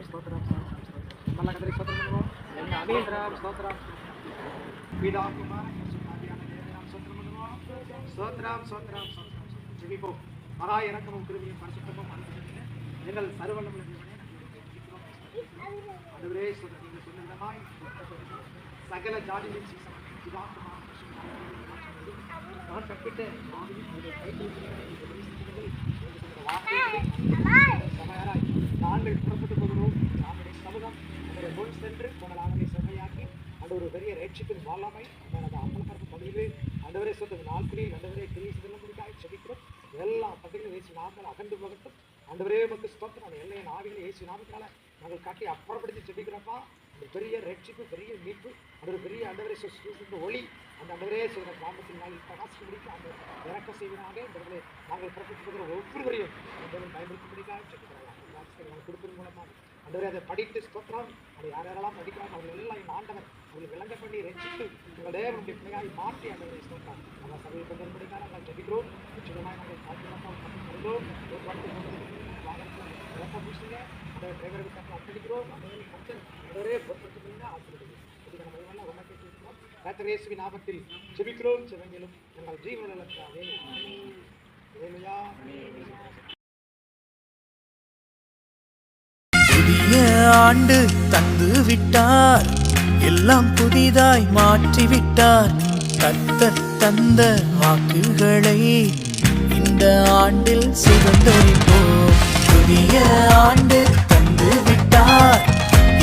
స్తోత్రం మళ్ళా అందరికి స్తోత్రం స్తోత్రం స్తోత్రం పితా కుమార స్తోత్రం స్తోత్రం ஜெபிப்போ மகா இறக்கமும் கிருபையும் பரிசுத்தமும் அனுசரித்து எங்கள் சர்வவல்லமை அதுவரே நீங்கள் சொன்ன விதமாய் சகல ஜாதிகளின் நான் கற்பிட்ட நாங்கள் புறப்பட்டு போகிறோம். நம்முடைய சமூகம் நம்முடைய முன் சென்று உங்கள் ஆளுமை செம்மையாக்கி அந்த ஒரு பெரிய ரட்சிப்பின் வல்லமை அந்த அம்பலப்பரப்பு பதிவு அந்தவரை சொந்த நாட்களில் அந்தவரை கிரியை செல்லும்படிக்காக செபிக்கிறோம். எல்லா பகுதிகளும் இயேசு நாமத்தால் அகன்று போகட்டும். ஆண்டவரே உமக்கு ஸ்தோத்திரம். அந்த எல்லையை ஆவிகளை இயேசு நாமத்தால நாங்கள் காட்டி அப்புறப்படுத்தி செபிக்கிறோம்ப்பா. அந்த பெரிய ரட்சிப்பு, பெரிய மீட்பு, அந்த ஒரு பெரிய ஆண்டவரை ஒளி அந்த ஆண்டவரே சொல்கிற கிராமத்தில் நாங்கள் பிரகாசிக்க அந்த இறக்க செய்வதாக இந்த நாங்கள் புறப்பட்டு போகிற ஒவ்வொருவரையும் பயன்படுத்தும்படிக்காக செபிக்கிறோம். நாங்கள் கொடுப்பதன் மூலமாக ஆண்டவரே அதை படித்து ஸ்தோத்திரம். அதை யாரெல்லாம் படிக்கிறாங்க அவர்கள் எல்லாம் என் ஆண்டவர் அவர்கள் விளங்க பண்ணி ரசித்து உங்களுடைய நம்முடைய பிள்ளையாய் மாற்றி ஆண்டவரை ஸ்தோத்திரம். நாங்கள் சபையை கொண்டிருப்படிக்காக நாங்கள் ஜெபிக்கிறோம். நிச்சயமாக நாங்கள் காத்திரமாக விளக்கம் பூசுங்க. அந்த டிரைவருக்கு அர்ப்பணிக்கிறோம். அந்த கத்தர் அவரே பொறுப்படுத்துங்க. ஆசிரியர் இதுக்கு நம்ம எல்லாம் ரொம்ப கேட்டுருக்கோம். கர்த்தர் இயேசுவின் நாமத்தில் ஜெபிக்கிறோம். ஜெபங்களும் எங்கள் ஜீவனங்களுக்காகவே ஆண்டு தந்து விட்டார், எல்லாம் புதிதாய் மாற்றி விட்டார். கர்த்தர் தந்த வாக்குகளை இந்த ஆண்டில் சுதந்தரிப்போம். புதிய ஆண்டு தந்து விட்டார்,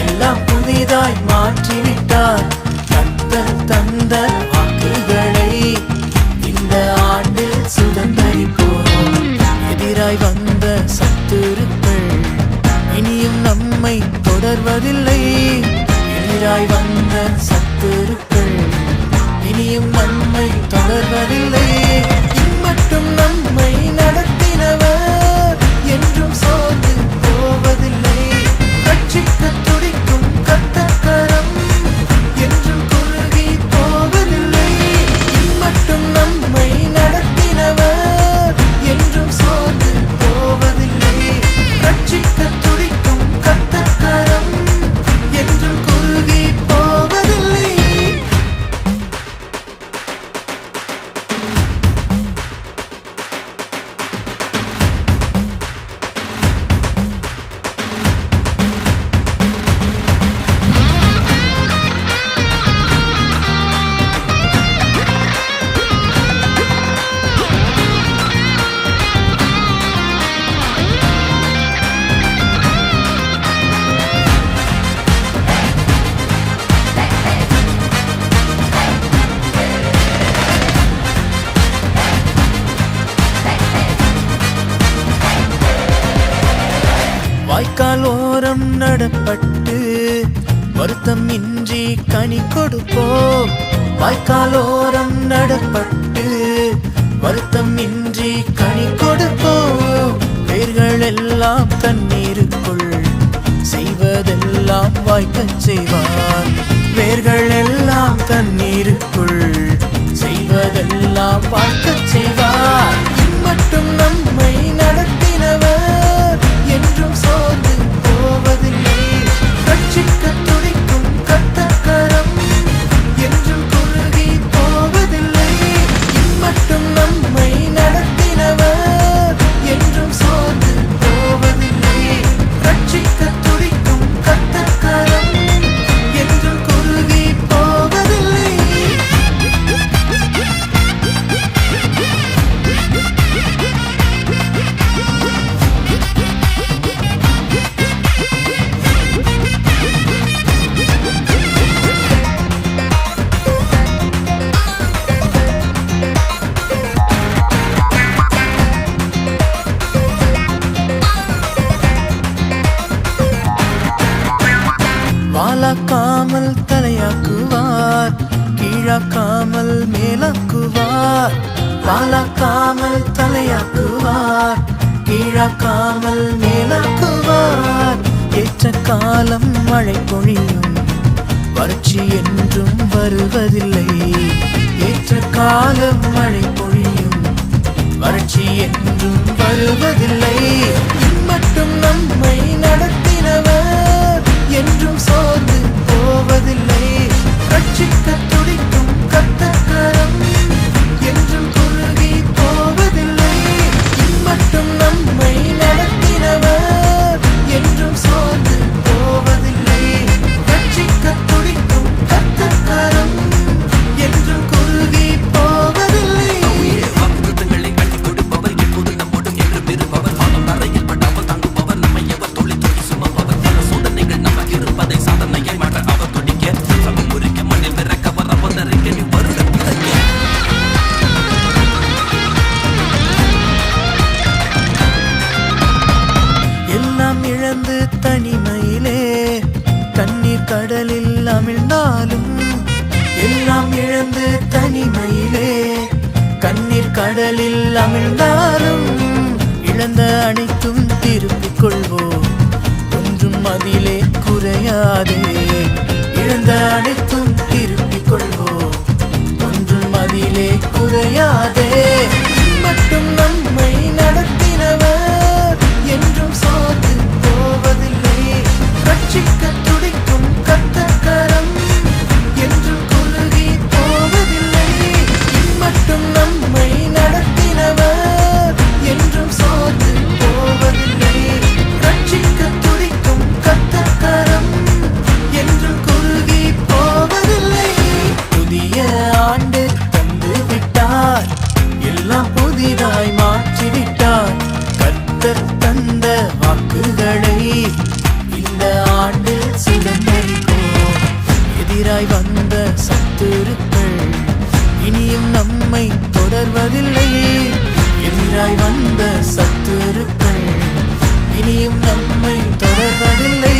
எல்லாம் புதிதாய் மாற்றி விட்டார். கர்த்தர் தந்த வாக்குகளை இந்த ஆண்டில் சுதந்தரிப்போம். எதிராய் வந்த சத்துருக்கள் இனியும் நம்மை தொடர்வதில்லை. எதிராய் வந்த சத்துருக்கள் இனியும் நம்மை தொடர்வதில்லை. இம்மட்டும் நம்மை நடத்தினவர் என்றும் சோர்ந்து போவதில்லை. ரட்சிக்க துடிக்கும் கர்த்தர் கரம் என்றும் குறுகி போவதில்லை. இம்மட்டும் நம்மை நடத்தினவர் என்றும் சோர்ந்து போவதில்லை. ரட்சிக்க துடிக்கும் கர்த்தர் கரம் என்றும் குறுகி போவதில்லை. வாய்க்காலோரம் நடப்பட்டு வருத்தம் இன்றி கனி கொடுப்போம். வாய்க்காலோரம் நடப்பட்டு வருத்தம் இன்றி கனி கொடுப்போம். வேர்கள் எல்லாம் தண்ணீருக்குள் செய்வதெல்லாம் வாய்க்கச் செய்வார். வேர்கள் எல்லாம் தண்ணீருக்குள் செய்வதெல்லாம் வாய்க்கச் செய்வார். இம்மட்டும் நம்மை நடத்தினவர் என்றும் சோர்ந்து போவதில்லை. ரட்சிக்க துடிக்கும் கர்த்தர் கரம் என்றும் குறுகி போவதில்லை. இம்மட்டும் நம்மை நடத்தினவர் என்றும் சோர்ந்து போவதில்லை. ரட்சிக்க துடிக்கும் கர்த்தர் கரம் என்றும் குறுகி போவதில்லை. வாழாக்காமல் தலையாக்குவார், கீழாக்காமல் மேலாக்குவார். வாழாக்காமல் தலையாக்குவார், கீழாக்காமல் மேலாக்குவார். ஏற்ற காலம் மழை பொழியும், வறட்சி என்றும் வருவதில்லை. ஏற்ற காலம் மழை பொழியும், வறட்சி என்றும் வருவதில்லை. இம்மட்டும் நம்மை நடத்தினவர் அமிழ்ந்தாலும் எல்லாம் இழந்து தனிமையிலே கண்ணீர் கடலில் அமிழ்ந்தாலும் இழந்த அனைத்தும் திருப்பிக் கொள்வோம், ஒன்றும் அதிலே குறையாதே. இழந்த அனைத்தும் திருப்பிக் கொள்வோம், ஒன்றும் அதிலே குறையாதே. மட்டும் நம்மை நடத்தினவர் என்றும் சோர்ந்து போவதில்லை. ரட்சிக்க துடிக்கும் கர்த்தர் என்றும் குறுகி போவதில்லை. மட்டும் நம்மை நடத்தினவர் என்றும் சோர்ந்து போவதில்லை. ரட்சிக்க துடிக்கும் கர்த்தர் என்றும் குறுகி போவதில்லை. புதிய ஆண்டு தந்து விட்டார், எல்லாம் புதிதாய் மாற்றிவிட்டார். கர்த்தர் தந்த வாக்குகளை இந்த ஆண்டில் சுதந்தரிப்போம். எதிராய் வந்த சத்துருக்கள் இனியும் நம்மை தொடர்வதில்லை. எதிராய் வந்த சத்துருக்கள் இனியும் நம்மை தொடர்வதில்லை.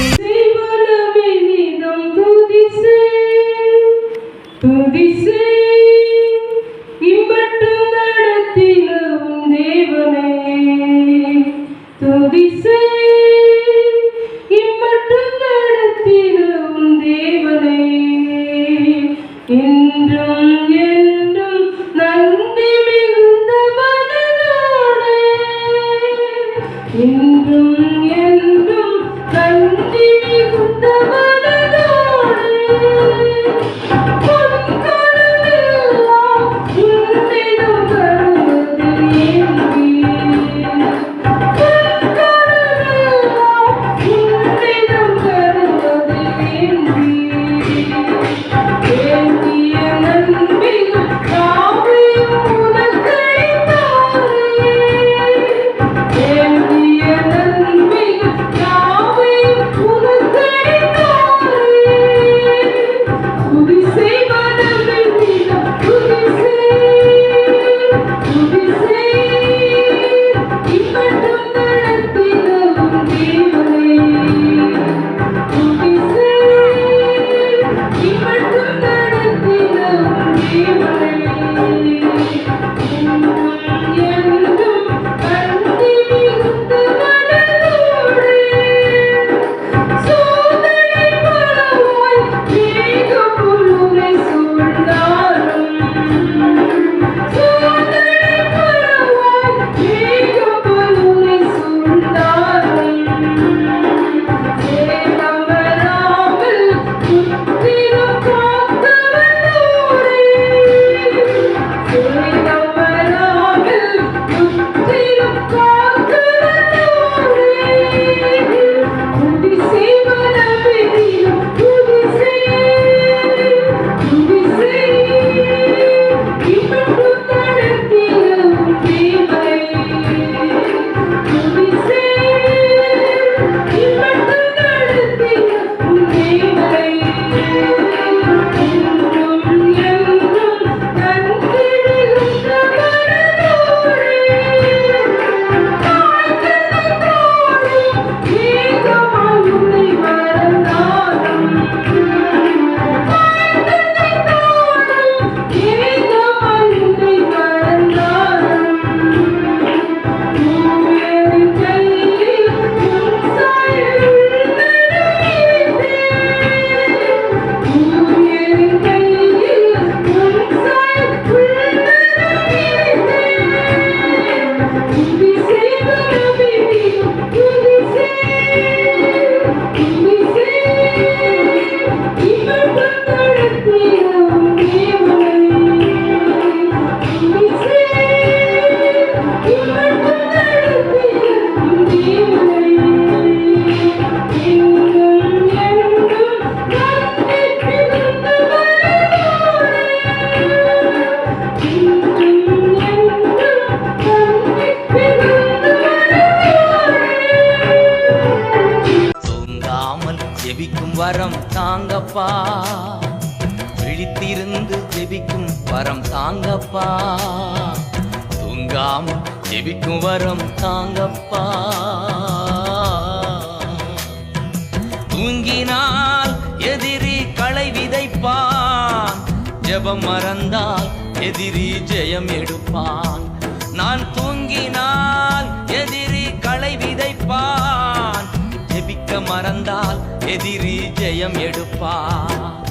வரம் தாங்கப்பா, விழித்திருந்து ஜெபிக்கும் வரம் தாங்கப்பா, தூங்காம ஜெபிக்கும் வரம் தாங்கப்பா. தூங்கினால் எதிரி களை ஜெபம் மறந்தால் எதிரி ஜெயம் எடுப்பான். நான் தூங்கினால் எதிரி களை விதைப்பான். ஜெபிக்க மறந்தால் எதிரி ஜெயம் எடுப்பான்.